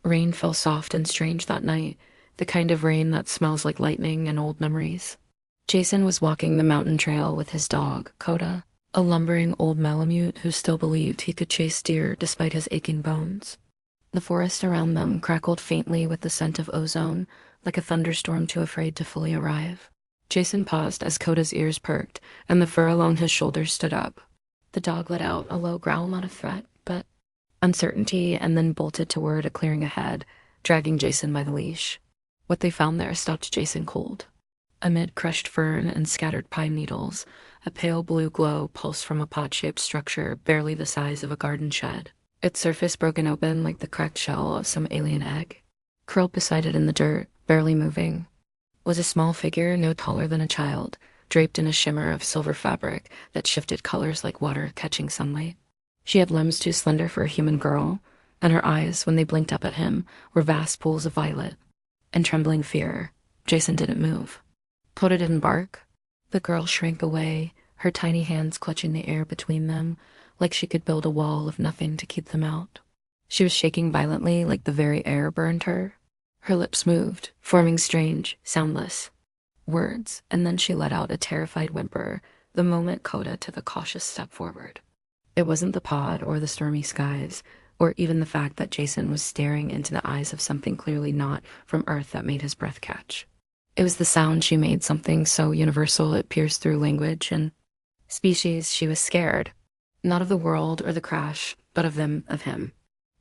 Rain fell soft and strange that night, the kind of rain that smells like lightning and old memories. Jason was walking the mountain trail with his dog, Coda, a lumbering old Malamute who still believed he could chase deer despite his aching bones. The forest around them crackled faintly with the scent of ozone, like a thunderstorm too afraid to fully arrive. Jason paused as Coda's ears perked, and the fur along his shoulders stood up. The dog let out a low growl, not of threat, but uncertainty, and then bolted toward a clearing ahead, dragging Jason by the leash. What they found there stopped Jason cold. Amid crushed fern and scattered pine needles, a pale blue glow pulsed from a pot-shaped structure barely the size of a garden shed, its surface broken open like the cracked shell of some alien egg. Curled beside it in the dirt, barely moving, was a small figure no taller than a child, draped in a shimmer of silver fabric that shifted colors like water catching sunlight. She had limbs too slender for a human girl, and her eyes, when they blinked up at him, were vast pools of violet. In trembling fear, Jason didn't move. Coda didn't bark. The girl shrank away, her tiny hands clutching the air between them, like she could build a wall of nothing to keep them out. She was shaking violently, like the very air burned her. Her lips moved, forming strange, soundless words, and then she let out a terrified whimper the moment Coda took a cautious step forward. It wasn't the pod or the stormy skies, or even the fact that Jason was staring into the eyes of something clearly not from Earth that made his breath catch. It was the sound she made, something so universal it pierced through language and species. She was scared, not of the world or the crash, but of them, of him,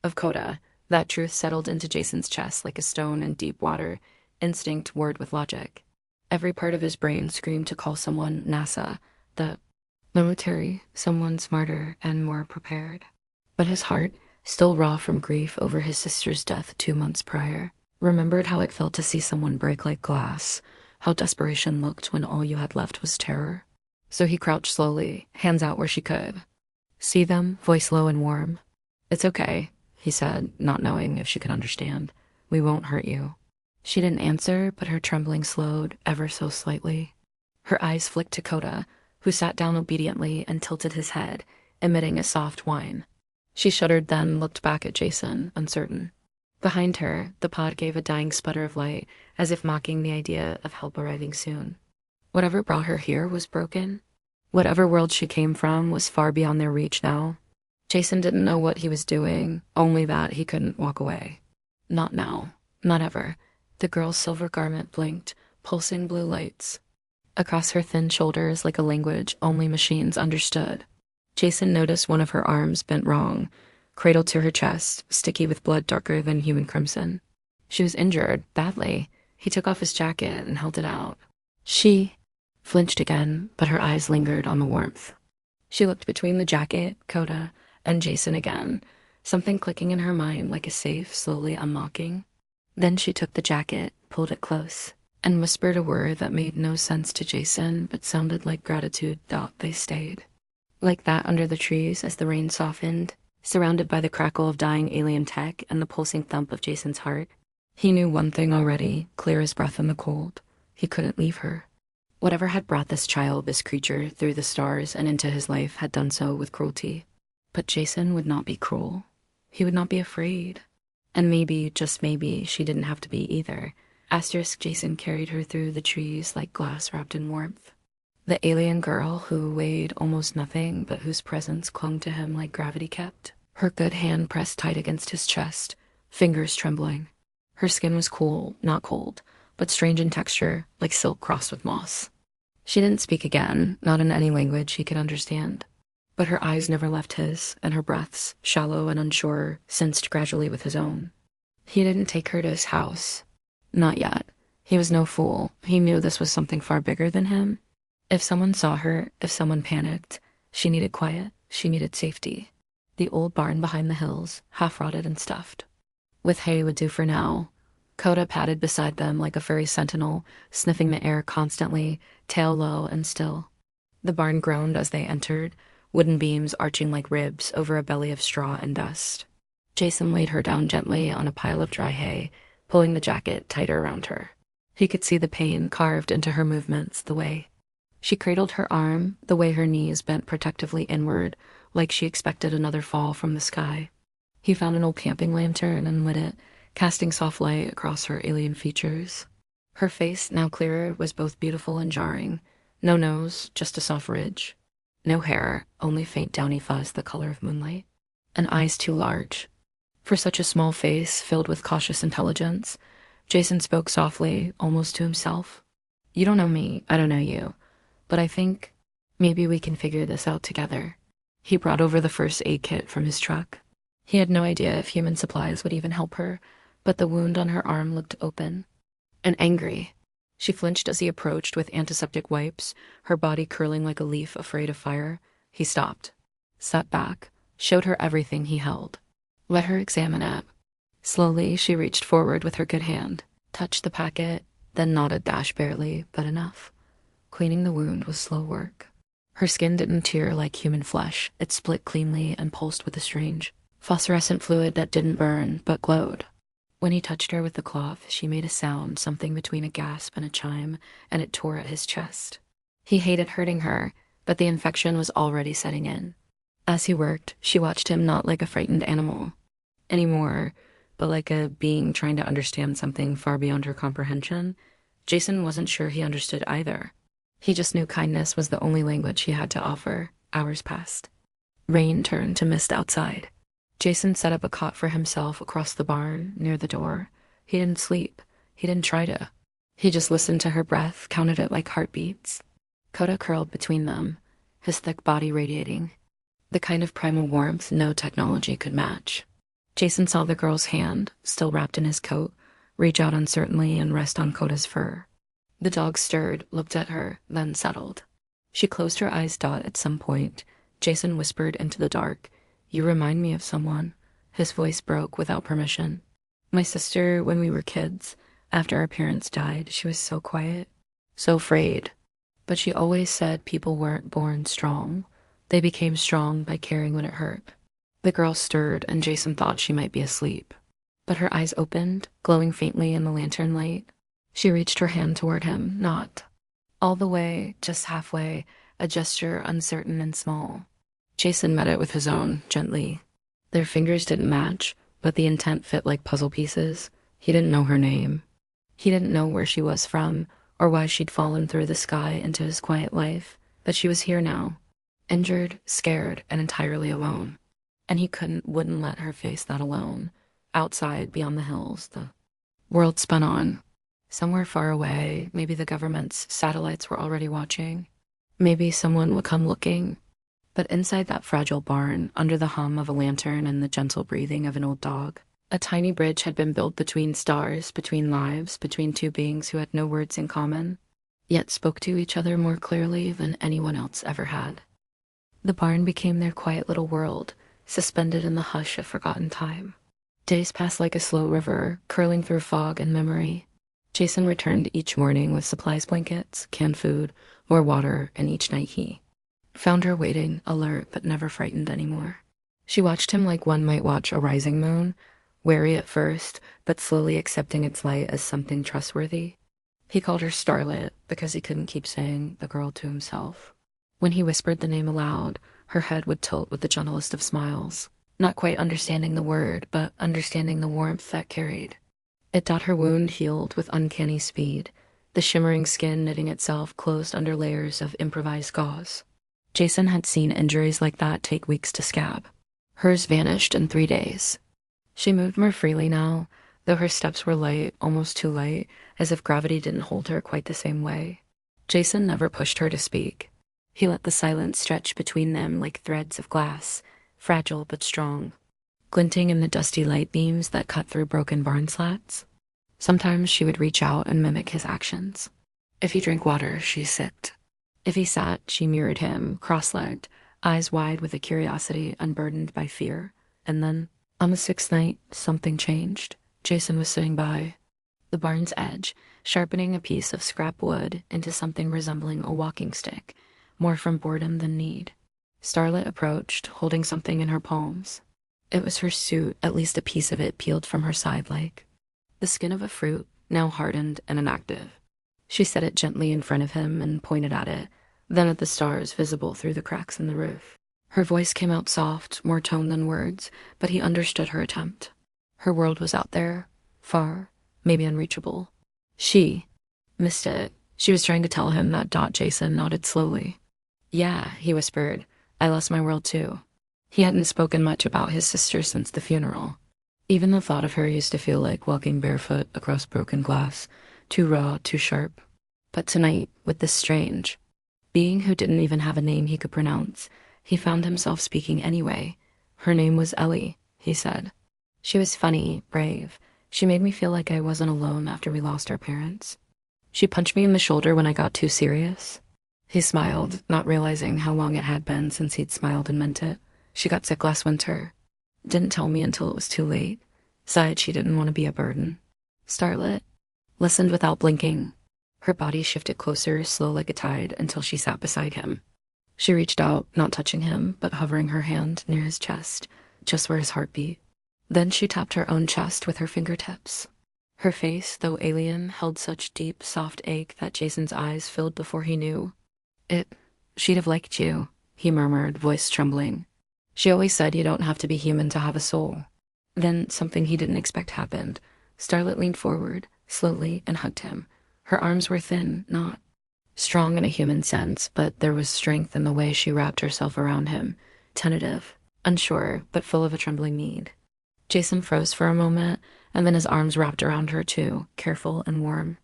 of Coda. That truth settled into Jason's chest like a stone in deep water, instinct warred with logic. Every part of his brain screamed to call someone NASA, the military, someone smarter and more prepared. But his heart, still raw from grief over his sister's death 2 months prior, remembered how it felt to see someone break like glass, how desperation looked when all you had left was terror. So he crouched slowly, hands out where she could. See them, voice low and warm. "It's okay," he said, not knowing if she could understand. "We won't hurt you." She didn't answer, but her trembling slowed ever so slightly. Her eyes flicked to Coda, who sat down obediently and tilted his head, emitting a soft whine. She shuddered, then looked back at Jason, uncertain. Behind her, the pod gave a dying sputter of light, as if mocking the idea of help arriving soon. Whatever brought her here was broken. Whatever world she came from was far beyond their reach now. Jason didn't know what he was doing, only that he couldn't walk away. Not now. Not ever. The girl's silver garment blinked, pulsing blue lights across her thin shoulders like a language only machines understood. Jason noticed one of her arms bent wrong, cradled to her chest, sticky with blood darker than human crimson. She was injured, badly. He took off his jacket and held it out. She flinched again, but her eyes lingered on the warmth. She looked between the jacket, Coda, and Jason again, something clicking in her mind like a safe slowly unlocking. Then she took the jacket, pulled it close, and whispered a word that made no sense to Jason but sounded like gratitude. They stayed. Like that under the trees as the rain softened, surrounded by the crackle of dying alien tech and the pulsing thump of Jason's heart. He knew one thing already, clear as breath in the cold. He couldn't leave her. Whatever had brought this child, this creature, through the stars and into his life had done so with cruelty. But Jason would not be cruel. He would not be afraid. And maybe, just maybe, she didn't have to be either. Jason carried her through the trees like glass wrapped in warmth. The alien girl who weighed almost nothing but whose presence clung to him like gravity kept. Her good hand pressed tight against his chest, fingers trembling. Her skin was cool, not cold, but strange in texture, like silk crossed with moss. She didn't speak again, not in any language he could understand. But her eyes never left his, and her breaths, shallow and unsure, sensed gradually with his own. He didn't take her to his house. Not yet. He was no fool. He knew this was something far bigger than him. If someone saw her, if someone panicked, she needed quiet, she needed safety. The old barn behind the hills, half-rotted and stuffed. With hay would do for now. Coda padded beside them like a furry sentinel, sniffing the air constantly, tail low and still. The barn groaned as they entered, wooden beams arching like ribs over a belly of straw and dust. Jason laid her down gently on a pile of dry hay, pulling the jacket tighter around her. He could see the pain carved into her movements, the way she cradled her arm, the way her knees bent protectively inward, like she expected another fall from the sky. He found an old camping lantern and lit it, casting soft light across her alien features. Her face, now clearer, was both beautiful and jarring. No nose, just a soft ridge. No hair, only faint downy fuzz the color of moonlight. And eyes too large. For such a small face filled with cautious intelligence, Jason spoke softly, almost to himself. You don't know me, I don't know you, but I think maybe we can figure this out together. He brought over the first aid kit from his truck. He had no idea if human supplies would even help her, but the wound on her arm looked open. And angry. She flinched as he approached with antiseptic wipes, her body curling like a leaf afraid of fire. He stopped, sat back, showed her everything he held. Let her examine it. Slowly, she reached forward with her good hand, touched the packet, then nodded dash barely, but enough. Cleaning the wound was slow work. Her skin didn't tear like human flesh. It split cleanly and pulsed with a strange, phosphorescent fluid that didn't burn, but glowed. When he touched her with the cloth, she made a sound, something between a gasp and a chime, and it tore at his chest. He hated hurting her, but the infection was already setting in. As he worked, she watched him not like a frightened animal anymore, but like a being trying to understand something far beyond her comprehension. Jason wasn't sure he understood either. He just knew kindness was the only language he had to offer. Hours passed. Rain turned to mist outside. Jason set up a cot for himself across the barn, near the door. He didn't sleep. He didn't try to. He just listened to her breath, counted it like heartbeats. Coda curled between them, his thick body radiating. The kind of primal warmth no technology could match. Jason saw the girl's hand, still wrapped in his coat, reach out uncertainly and rest on Coda's fur. The dog stirred, looked at her, then settled. She closed her eyes at some point. Jason whispered into the dark, "You remind me of someone." His voice broke without permission. "My sister, when we were kids, after our parents died, she was so quiet, so afraid. But she always said people weren't born strong. They became strong by caring when it hurt." The girl stirred, and Jason thought she might be asleep. But her eyes opened, glowing faintly in the lantern light. She reached her hand toward him, not all the way, just halfway, a gesture uncertain and small. Jason met it with his own, gently. Their fingers didn't match, but the intent fit like puzzle pieces. He didn't know her name. He didn't know where she was from, or why she'd fallen through the sky into his quiet life, but she was here now, injured, scared, and entirely alone. And he wouldn't let her face that alone. Outside, beyond the hills, the world spun on. Somewhere far away, maybe the government's satellites were already watching. Maybe someone would come looking. But inside that fragile barn, under the hum of a lantern and the gentle breathing of an old dog, a tiny bridge had been built between stars, between lives, between two beings who had no words in common, yet spoke to each other more clearly than anyone else ever had. The barn became their quiet little world, suspended in the hush of forgotten time. Days passed like a slow river, curling through fog and memory. Jason returned each morning with supplies blankets, canned food, more water, and each night he found her waiting, alert but never frightened anymore. She watched him like one might watch a rising moon, wary at first, but slowly accepting its light as something trustworthy. He called her Starlit because he couldn't keep saying the girl to himself. When he whispered the name aloud, her head would tilt with the gentlest of smiles, not quite understanding the word, but understanding the warmth that carried. Her wound healed with uncanny speed, the shimmering skin knitting itself closed under layers of improvised gauze. Jason had seen injuries like that take weeks to scab. Hers vanished in 3 days. She moved more freely now, though her steps were light, almost too light, as if gravity didn't hold her quite the same way. Jason never pushed her to speak. He let the silence stretch between them like threads of glass, fragile but strong, glinting in the dusty light beams that cut through broken barn slats. Sometimes she would reach out and mimic his actions. If he drank water, she sipped. If he sat, she mirrored him, cross-legged, eyes wide with a curiosity unburdened by fear. And then, on the 6th night, something changed. Jason was sitting by the barn's edge, sharpening a piece of scrap wood into something resembling a walking stick, more from boredom than need. Starlit approached, holding something in her palms. It was her suit, at least a piece of it peeled from her side like the skin of a fruit, now hardened and inactive. She set it gently in front of him and pointed at it, then at the stars visible through the cracks in the roof. Her voice came out soft, more tone than words, but he understood her attempt. Her world was out there, far, maybe unreachable. She missed it. She was trying to tell him that. Jason nodded slowly. Yeah, he whispered. I lost my world too. He hadn't spoken much about his sister since the funeral. Even the thought of her used to feel like walking barefoot across broken glass, too raw, too sharp. But tonight, with this strange being who didn't even have a name he could pronounce, he found himself speaking anyway. Her name was Ellie, he said. She was funny, brave. She made me feel like I wasn't alone after we lost our parents. She punched me in the shoulder when I got too serious. He smiled, not realizing how long it had been since he'd smiled and meant it. She got sick last winter. Didn't tell me until it was too late. Sighed she didn't want to be a burden. Starlet listened without blinking. Her body shifted closer, slow like a tide, until she sat beside him. She reached out, not touching him, but hovering her hand near his chest, just where his heart beat. Then she tapped her own chest with her fingertips. Her face, though alien, held such deep, soft ache that Jason's eyes filled before he knew. She'd have liked you, he murmured, voice trembling. She always said you don't have to be human to have a soul. Then something he didn't expect happened. Starlet leaned forward, slowly, and hugged him. Her arms were thin, not strong in a human sense, but there was strength in the way she wrapped herself around him. Tentative, unsure, but full of a trembling need. Jason froze for a moment, and then his arms wrapped around her too, careful and warm.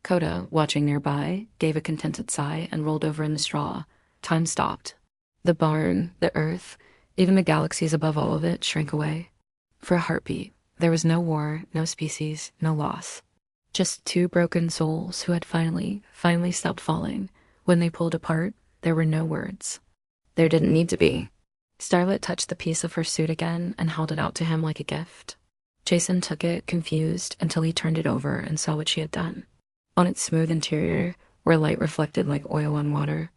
Coda, watching nearby, gave a contented sigh and rolled over in the straw. Time stopped. The barn, the earth, even the galaxies above all of it shrank away. For a heartbeat, there was no war, no species, no loss. Just two broken souls who had finally stopped falling. When they pulled apart, there were no words. There didn't need to be. Starlet touched the piece of her suit again and held it out to him like a gift. Jason took it, confused, until he turned it over and saw what she had done. On its smooth interior, where light reflected like oil on water,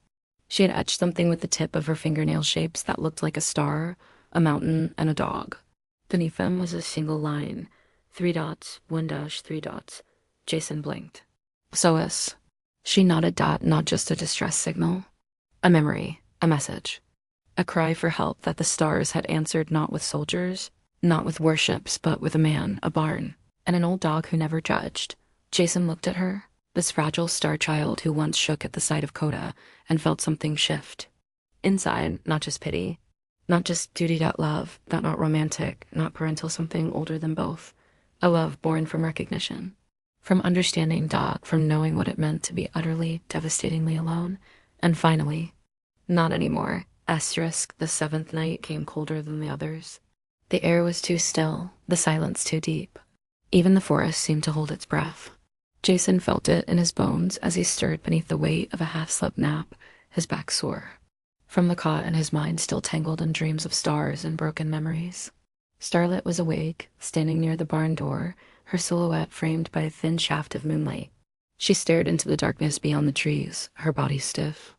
she had etched something with the tip of her fingernail shapes that looked like a star, a mountain, and a dog. Beneath them was a single line. 3 dots, 1 dash, 3 dots. Jason blinked. SOS. She nodded. Not just a distress signal. A memory, a message. A cry for help that the stars had answered, not with soldiers, not with warships, but with a man, a barn, and an old dog who never judged. Jason looked at her, this fragile star child who once shook at the sight of Coda, and felt something shift. Inside, not just pity, not just duty.love, not romantic, not parental, something older than both. A love born from recognition. From understanding dog, from knowing what it meant to be utterly, devastatingly alone. And finally, not anymore. Asterisk, the 7th night came colder than the others. The air was too still, the silence too deep. Even the forest seemed to hold its breath. Jason felt it in his bones as he stirred beneath the weight of a half-slept nap, his back sore. From the cot and his mind still tangled in dreams of stars and broken memories. Starlet was awake, standing near the barn door, her silhouette framed by a thin shaft of moonlight. She stared into the darkness beyond the trees, her body stiff.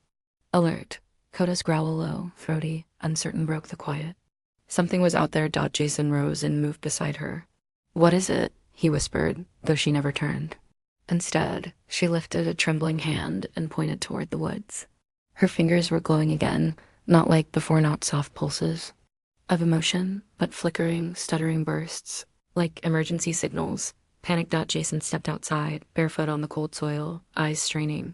Alert. Coda's growl low, throaty, uncertain broke the quiet. Something was out there. Jason rose and moved beside her. What is it? He whispered, though she never turned. Instead, she lifted a trembling hand and pointed toward the woods. Her fingers were glowing again, not like before, not soft pulses of emotion, but flickering, stuttering bursts, like emergency signals. Panicked. Jason stepped outside, barefoot on the cold soil, eyes straining.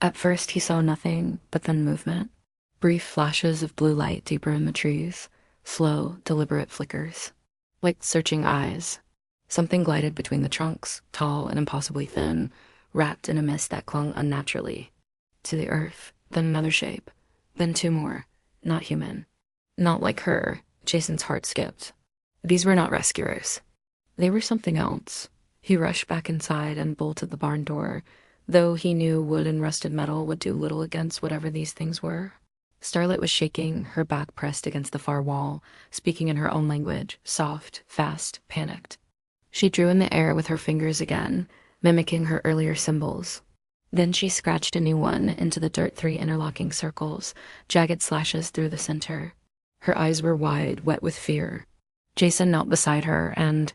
At first he saw nothing, but then movement. Brief flashes of blue light deeper in the trees, slow, deliberate flickers, like searching eyes. Something glided between the trunks, tall and impossibly thin, wrapped in a mist that clung unnaturally to the earth, then another shape, then 2 more, not human. Not like her. Jason's heart skipped. These were not rescuers. They were something else. He rushed back inside and bolted the barn door, though he knew wood and rusted metal would do little against whatever these things were. Starlet was shaking, her back pressed against the far wall, speaking in her own language, soft, fast, panicked. She drew in the air with her fingers again, mimicking her earlier symbols. Then she scratched a new one into the dirt, 3 interlocking circles, jagged slashes through the center. Her eyes were wide, wet with fear. Jason knelt beside her and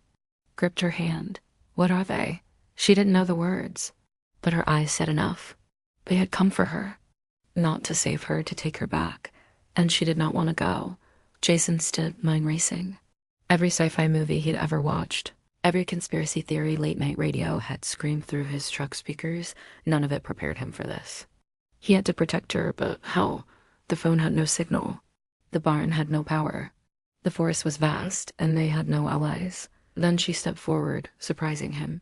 gripped her hand. What are they? She didn't know the words, but her eyes said enough. They had come for her. Not to save her, to take her back. And she did not want to go. Jason stood, mind racing. Every sci-fi movie he'd ever watched. Every conspiracy theory late-night radio had screamed through his truck speakers. None of it prepared him for this. He had to protect her, but how? The phone had no signal. The barn had no power. The forest was vast, and they had no allies. Then she stepped forward, surprising him.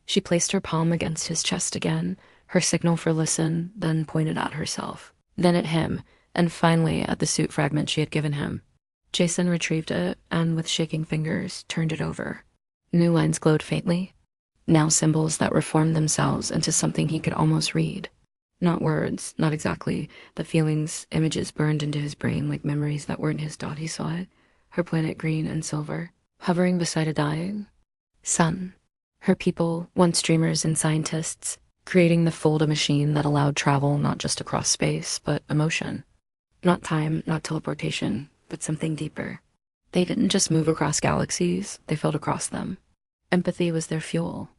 She placed her palm against his chest again, her signal for listen, then pointed at herself. Then at him, and finally at the suit fragment she had given him. Jason retrieved it, and with shaking fingers, turned it over. New lines glowed faintly, now symbols that reformed themselves into something he could almost read. Not words, not exactly, but feelings, images burned into his brain like memories that weren't his. He saw it, her planet green and silver, hovering beside a dying sun. Her people, once dreamers and scientists, creating the Folda machine that allowed travel not just across space, but emotion. Not time, not teleportation, but something deeper. They didn't just move across galaxies, they felt across them. Empathy was their fuel.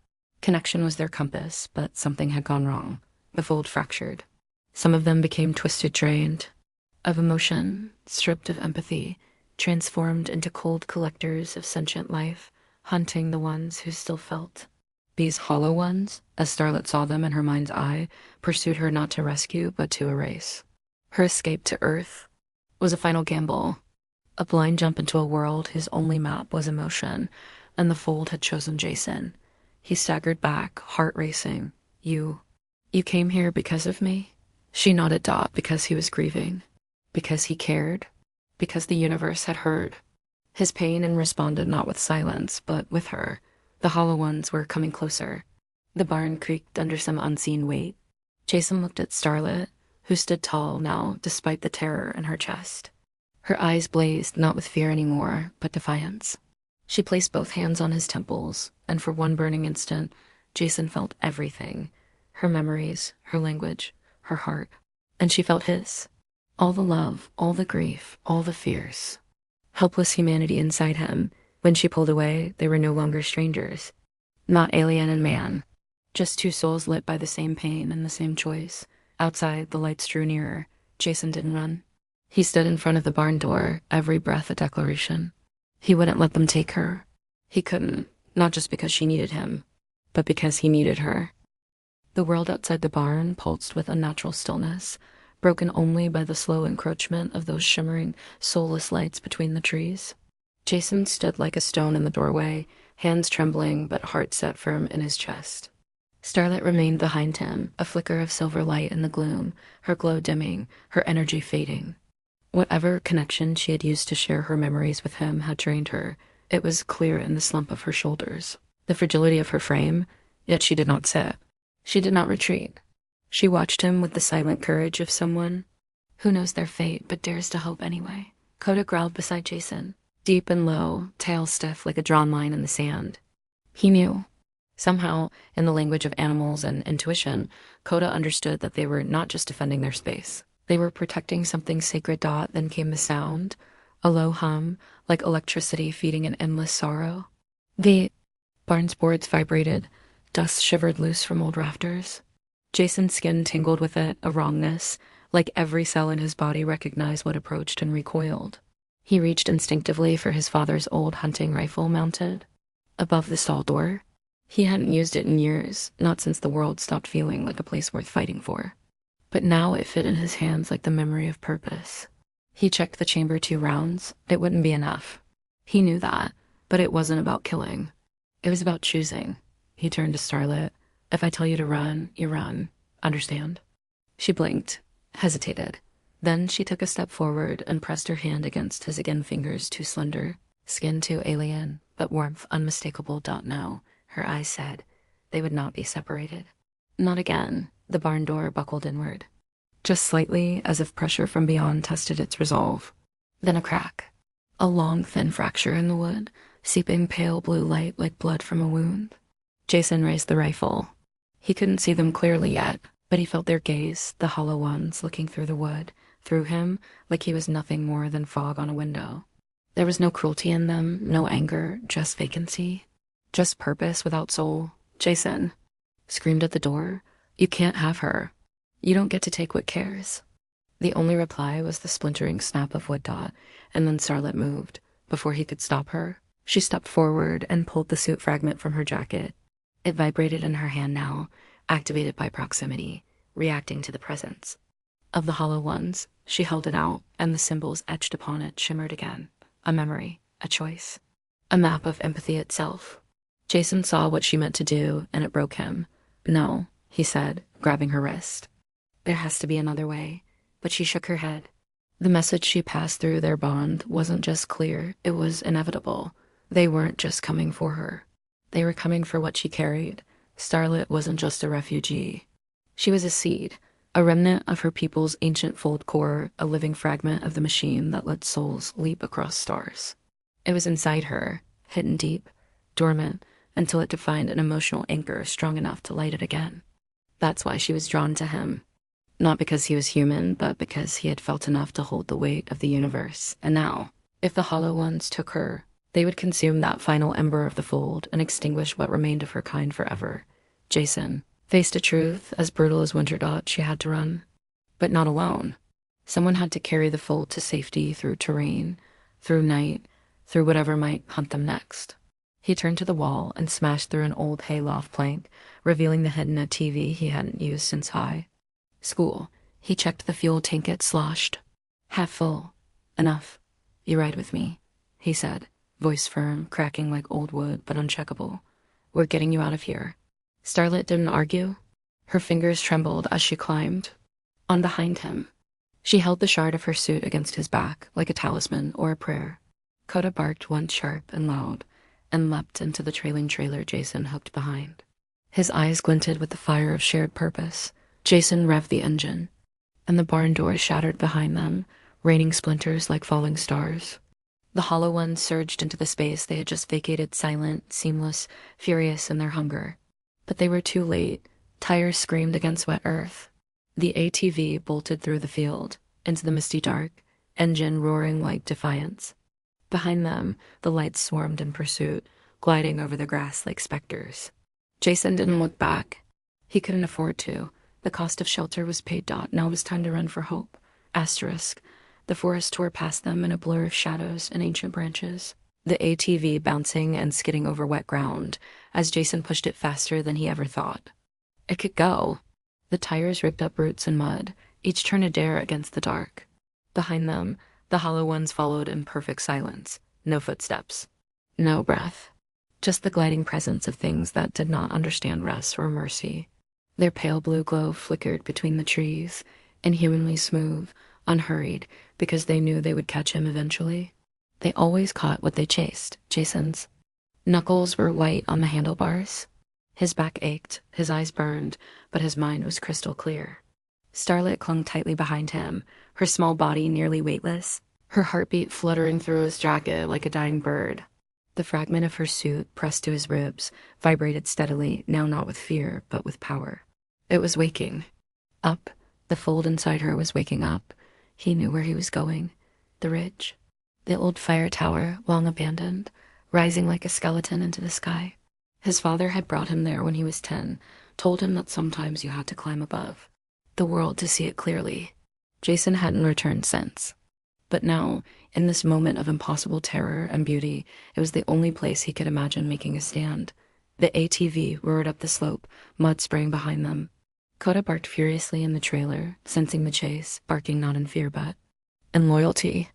Connection was their compass, but something had gone wrong. The fold fractured. Some of them became twisted, drained of emotion, stripped of empathy, transformed into cold collectors of sentient life, hunting the ones who still felt. These hollow ones, as Starlet saw them in her mind's eye, pursued her not to rescue, but to erase. Her escape to Earth was a final gamble, a blind jump into a world whose only map was emotion, and the fold had chosen Jason. He staggered back, heart racing. You came here because of me? She nodded. Because he was grieving. Because he cared. Because the universe had heard his pain and responded not with silence, but with her. The hollow ones were coming closer. The barn creaked under some unseen weight. Jason looked at Starlet, who stood tall now, despite the terror in her chest. Her eyes blazed, not with fear anymore, but defiance. She placed both hands on his temples, and for one burning instant, Jason felt everything. Her memories, her language, her heart. And she felt his. All the love, all the grief, all the fears. Helpless humanity inside him. When she pulled away, they were no longer strangers. Not alien and man. Just two souls lit by the same pain and the same choice. Outside, the lights drew nearer. Jason didn't run. He stood in front of the barn door, every breath a declaration. He wouldn't let them take her. He couldn't, not just because she needed him, but because he needed her. The world outside the barn pulsed with unnatural stillness, broken only by the slow encroachment of those shimmering, soulless lights between the trees. Jason stood like a stone in the doorway, hands trembling but heart set firm in his chest. Starlet remained behind him, a flicker of silver light in the gloom, her glow dimming, her energy fading. Whatever connection she had used to share her memories with him had drained her. It was clear in the slump of her shoulders, the fragility of her frame, yet she did not sit. She did not retreat. She watched him with the silent courage of someone who knows their fate but dares to hope anyway. Coda growled beside Jason, deep and low, tail stiff like a drawn line in the sand. He knew. Somehow, in the language of animals and intuition, Coda understood that they were not just defending their space. They were protecting something sacred. Then came the sound, a low hum, like electricity feeding an endless sorrow. The barn's boards vibrated, dust shivered loose from old rafters. Jason's skin tingled with it, a wrongness, like every cell in his body recognized what approached and recoiled. He reached instinctively for his father's old hunting rifle mounted above the stall door. He hadn't used it in years, not since the world stopped feeling like a place worth fighting for. But now it fit in his hands like the memory of purpose. He checked the chamber 2 rounds. It wouldn't be enough. He knew that, but it wasn't about killing. It was about choosing. He turned to Starlet. If I tell you to run, you run. Understand? She blinked, hesitated. Then she took a step forward and pressed her hand against his again, fingers too slender, skin too alien, but warmth unmistakable. No, her eyes said. They would not be separated. Not again. The barn door buckled inward. Just slightly, as if pressure from beyond tested its resolve. Then a crack. A long, thin fracture in the wood, seeping pale blue light like blood from a wound. Jason raised the rifle. He couldn't see them clearly yet, but he felt their gaze, the hollow ones looking through the wood, through him, like he was nothing more than fog on a window. There was no cruelty in them, no anger, just vacancy. Just purpose without soul. Jason screamed at the door. You can't have her. You don't get to take what cares. The only reply was the splintering snap of wood. And then Starlet moved. Before he could stop her, She stepped forward and pulled the suit fragment from her jacket. It vibrated in her hand now, activated by proximity, reacting to the presence of the hollow ones. She held it out, and the symbols etched upon it shimmered again. A memory, a choice, a map of empathy itself. Jason saw what she meant to do, and it broke him. No, he said, grabbing her wrist. There has to be another way. But she shook her head. The message she passed through their bond wasn't just clear, it was inevitable. They weren't just coming for her. They were coming for what she carried. Starlet wasn't just a refugee. She was a seed, a remnant of her people's ancient fold core, a living fragment of the machine that let souls leap across stars. It was inside her, hidden deep, dormant, until it defined an emotional anchor strong enough to light it again. That's why she was drawn to him. Not because he was human, but because he had felt enough to hold the weight of the universe. And now, if the Hollow Ones took her, they would consume that final ember of the fold and extinguish what remained of her kind forever. Jason faced a truth as brutal as winter dot. She had to run. But not alone. Someone had to carry the fold to safety through terrain, through night, through whatever might hunt them next. He turned to the wall and smashed through an old hayloft plank, revealing the hidden TV he hadn't used since high school. He checked the fuel tank. It sloshed. Half full. Enough. You ride with me, he said, voice firm, cracking like old wood, but uncheckable. We're getting you out of here. Starlet didn't argue. Her fingers trembled as she climbed. On behind him. She held the shard of her suit against his back, like a talisman or a prayer. Coda barked once sharp and loud, and leapt into the trailing trailer Jason hooked behind. His eyes glinted with the fire of shared purpose. Jason revved the engine, and the barn door shattered behind them, raining splinters like falling stars. The Hollow Ones surged into the space they had just vacated, silent, seamless, furious in their hunger. But they were too late. Tires screamed against wet earth. The ATV bolted through the field, into the misty dark, engine roaring like defiance. Behind them, the lights swarmed in pursuit, gliding over the grass like specters. Jason didn't look back. He couldn't afford to. The cost of shelter was paid. Now it was time to run for hope. Asterisk. The forest tore past them in a blur of shadows and ancient branches. The ATV bouncing and skidding over wet ground as Jason pushed it faster than he ever thought. It could go. The tires ripped up roots and mud, each turn a dare against the dark. Behind them, the Hollow Ones followed in perfect silence. No footsteps. No breath. Just the gliding presence of things that did not understand rest or mercy. Their pale blue glow flickered between the trees, inhumanly smooth, unhurried, because they knew they would catch him eventually. They always caught what they chased, Jason's. Knuckles were white on the handlebars. His back ached, his eyes burned, but his mind was crystal clear. Starlet clung tightly behind him, her small body nearly weightless, her heartbeat fluttering through his jacket like a dying bird. The fragment of her suit, pressed to his ribs, vibrated steadily, now not with fear, but with power. It was waking. Up. The fold inside her was waking up. He knew where he was going. The ridge. The old fire tower, long abandoned, rising like a skeleton into the sky. His father had brought him there when he was 10, told him that sometimes you had to climb above the world to see it clearly. Jason hadn't returned since. But now, in this moment of impossible terror and beauty, it was the only place he could imagine making a stand. The ATV roared up the slope, mud spraying behind them. Coda barked furiously in the trailer, sensing the chase, barking not in fear but in loyalty.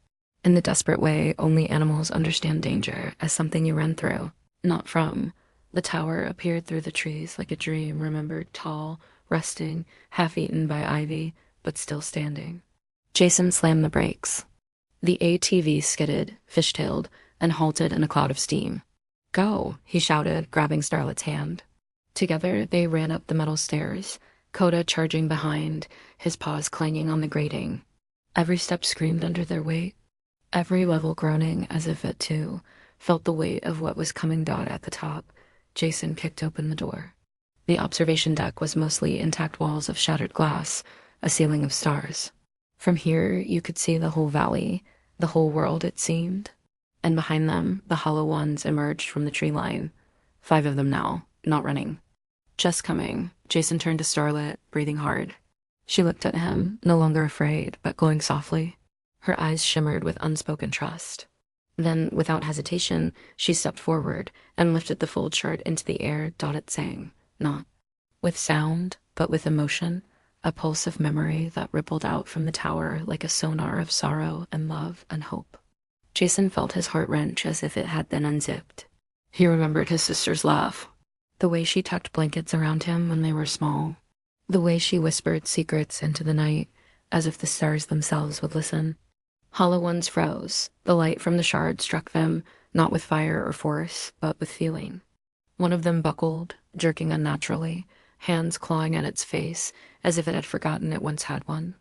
In the desperate way only animals understand danger as something you run through, not from. The tower appeared through the trees like a dream remembered, tall, resting, half-eaten by ivy, but still standing. Jason slammed the brakes. The ATV skidded, fishtailed, and halted in a cloud of steam. Go, he shouted, grabbing Starlet's hand. Together they ran up the metal stairs, Coda charging behind, his paws clanging on the grating. Every step screamed under their weight, every level groaning as if it, too, felt the weight of what was coming. At the top, Jason kicked open the door. The observation deck was mostly intact walls of shattered glass, a ceiling of stars. From here, you could see the whole valley, the whole world, it seemed. And behind them, the Hollow Ones emerged from the tree line. 5 of them now, not running. Just coming. Jason turned to Starlet, breathing hard. She looked at him, no longer afraid, but glowing softly. Her eyes shimmered with unspoken trust. Then, without hesitation, she stepped forward and lifted the fold shard into the air. It sang, not with sound, but with emotion, a pulse of memory that rippled out from the tower like a sonar of sorrow and love and hope. Jason felt his heart wrench as if it had been unzipped. He remembered his sister's laugh, the way she tucked blankets around him when they were small, the way she whispered secrets into the night, as if the stars themselves would listen. Hollow ones froze. The light from the shard struck them, not with fire or force, but with feeling. One of them buckled, jerking unnaturally, hands clawing at its face, as if it had forgotten it once had one.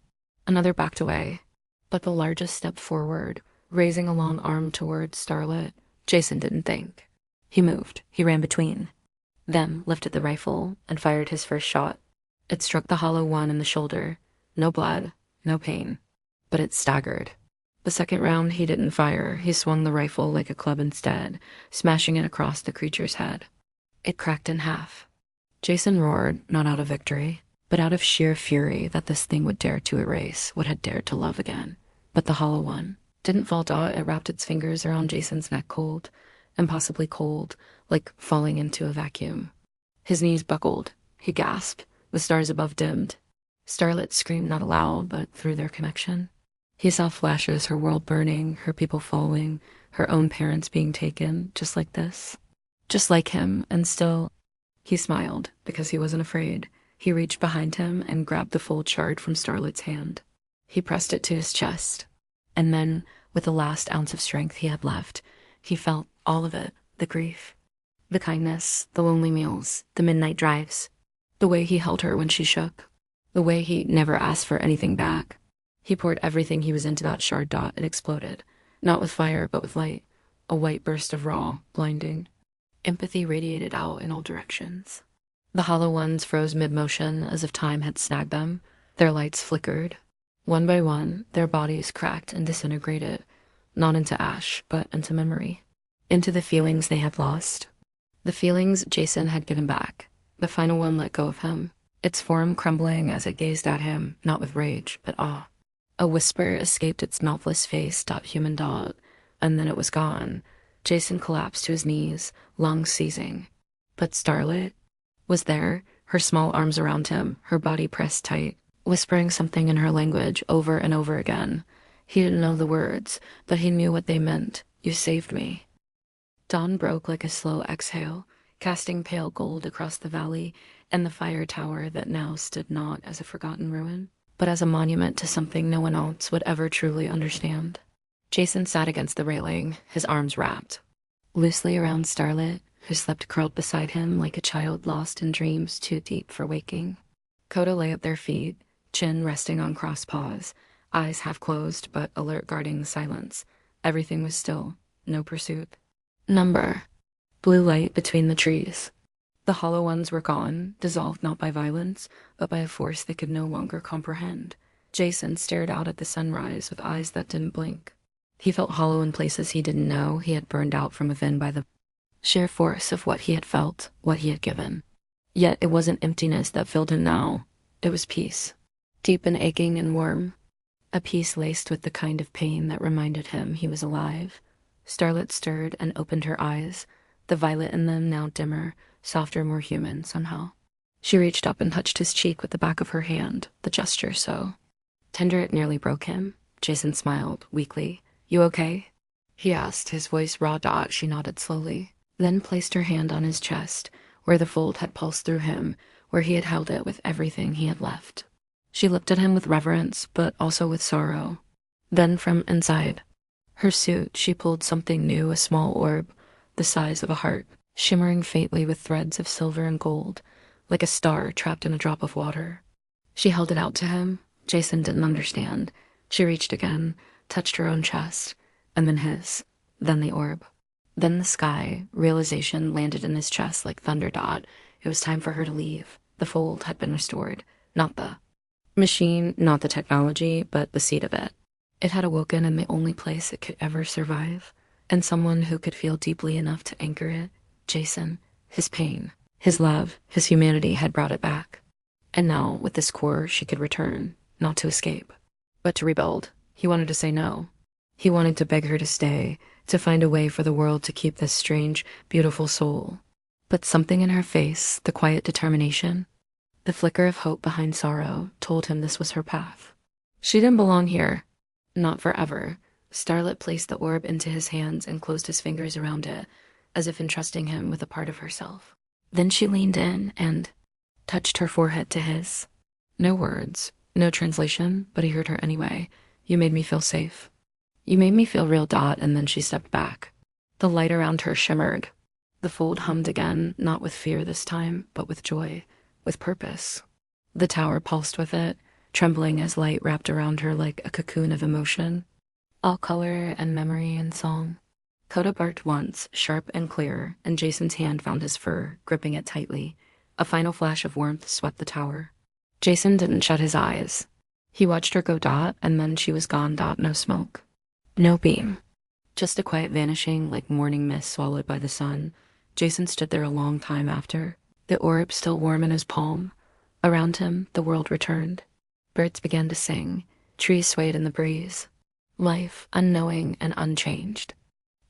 Another backed away, but the largest stepped forward, raising a long arm toward Starlit. Jason didn't think. He moved. He ran between. Then lifted the rifle and fired his first shot. It struck the hollow one in the shoulder. No blood, no pain, but it staggered. The second round he didn't fire. He swung the rifle like a club instead, smashing it across the creature's head. It cracked in half. Jason roared, not out of victory, but out of sheer fury that this thing would dare to erase what had dared to love again. But the hollow one didn't fall. It wrapped its fingers around Jason's neck, cold, impossibly cold, like falling into a vacuum. His knees buckled. He gasped. The stars above dimmed. Starlit screamed not aloud, but through their connection. He saw flashes, her world burning, her people falling, her own parents being taken, just like this. Just like him, and still, he smiled, because he wasn't afraid. He reached behind him and grabbed the fold shard from Starlet's hand. He pressed it to his chest. And then, with the last ounce of strength he had left, he felt all of it, the grief, the kindness, the lonely meals, the midnight drives, the way he held her when she shook, the way he never asked for anything back. He poured everything he was into that shard. It exploded, not with fire, but with light, a white burst of raw, blinding. Empathy radiated out in all directions. The hollow ones froze mid-motion as if time had snagged them. Their lights flickered. One by one, their bodies cracked and disintegrated, not into ash, but into memory, into the feelings they had lost. The feelings Jason had given back. The final one let go of him, its form crumbling as it gazed at him, not with rage, but awe. A whisper escaped its mouthless face. Human. And then it was gone. Jason collapsed to his knees, lungs seizing. But Starlit was there, her small arms around him, her body pressed tight, whispering something in her language over and over again. He didn't know the words, but he knew what they meant. You saved me. Dawn broke like a slow exhale, casting pale gold across the valley and the fire tower that now stood not as a forgotten ruin, but as a monument to something no one else would ever truly understand. Jason sat against the railing, his arms wrapped loosely around Starlit, who slept curled beside him like a child lost in dreams too deep for waking. Coda lay at their feet, chin resting on crossed paws, eyes half closed but alert, guarding the silence. Everything was still, no pursuit. Number. Blue light between the trees. The hollow ones were gone, dissolved not by violence, but by a force they could no longer comprehend. Jason stared out at the sunrise with eyes that didn't blink. He felt hollow in places he didn't know. He had burned out from within by the sheer force of what he had felt, what he had given. Yet it wasn't emptiness that filled him now. It was peace, deep and aching and warm. A peace laced with the kind of pain that reminded him he was alive. Starlit stirred and opened her eyes, the violet in them now dimmer, softer, more human somehow. She reached up and touched his cheek with the back of her hand, the gesture so tender it nearly broke him. Jason smiled, weakly. You okay? He asked, his voice raw. She nodded slowly, then placed her hand on his chest, where the fold had pulsed through him, where he had held it with everything he had left. She looked at him with reverence, but also with sorrow. Then from inside her suit, she pulled something new, a small orb, the size of a heart, shimmering faintly with threads of silver and gold, like a star trapped in a drop of water. She held it out to him. Jason didn't understand. She reached again, touched her own chest, and then his, then the orb. Then the sky. Realization landed in his chest like thunder. It was time for her to leave. The fold had been restored. Not the machine, not the technology, but the seed of it. It had awoken in the only place it could ever survive, and someone who could feel deeply enough to anchor it. Jason, his pain, his love, his humanity had brought it back. And now, with this core, she could return, not to escape, but to rebuild. He wanted to say no. He wanted to beg her to stay, to find a way for the world to keep this strange, beautiful soul. But something in her face, the quiet determination, the flicker of hope behind sorrow, told him this was her path. She didn't belong here. Not forever. Starlit placed the orb into his hands and closed his fingers around it, as if entrusting him with a part of herself. Then she leaned in and touched her forehead to his. No words, no translation, but he heard her anyway. You made me feel safe. You made me feel real. And then she stepped back. The light around her shimmered. The fold hummed again, not with fear this time, but with joy, with purpose. The tower pulsed with it, trembling as light wrapped around her like a cocoon of emotion, all color and memory and song. Coda barked once, sharp and clear, and Jason's hand found his fur, gripping it tightly. A final flash of warmth swept the tower. Jason didn't shut his eyes. He watched her go, and then she was gone. No smoke. No beam. Just a quiet vanishing like morning mist swallowed by the sun. Jason stood there a long time after, the orb still warm in his palm. Around him, the world returned. Birds began to sing. Trees swayed in the breeze. Life, unknowing and unchanged,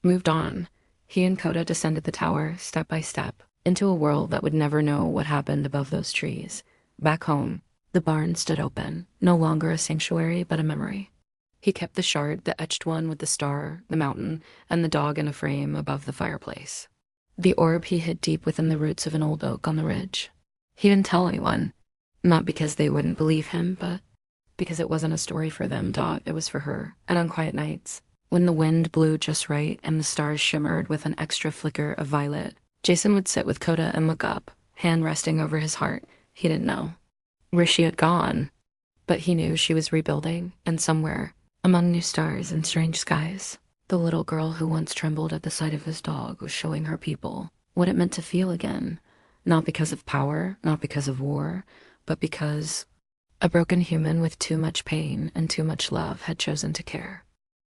moved on. He and Coda descended the tower, step by step, into a world that would never know what happened above those trees. Back home, the barn stood open, no longer a sanctuary, but a memory. He kept the shard, the etched one with the star, the mountain, and the dog in a frame above the fireplace. The orb he hid deep within the roots of an old oak on the ridge. He didn't tell anyone, not because they wouldn't believe him, but because it wasn't a story for them. It was for her. And on quiet nights, when the wind blew just right and the stars shimmered with an extra flicker of violet, Jason would sit with Coda and look up, hand resting over his heart. He didn't know where she had gone, but he knew she was rebuilding, and somewhere, among new stars and strange skies, the little girl who once trembled at the sight of his dog was showing her people what it meant to feel again, not because of power, not because of war, but because a broken human with too much pain and too much love had chosen to care.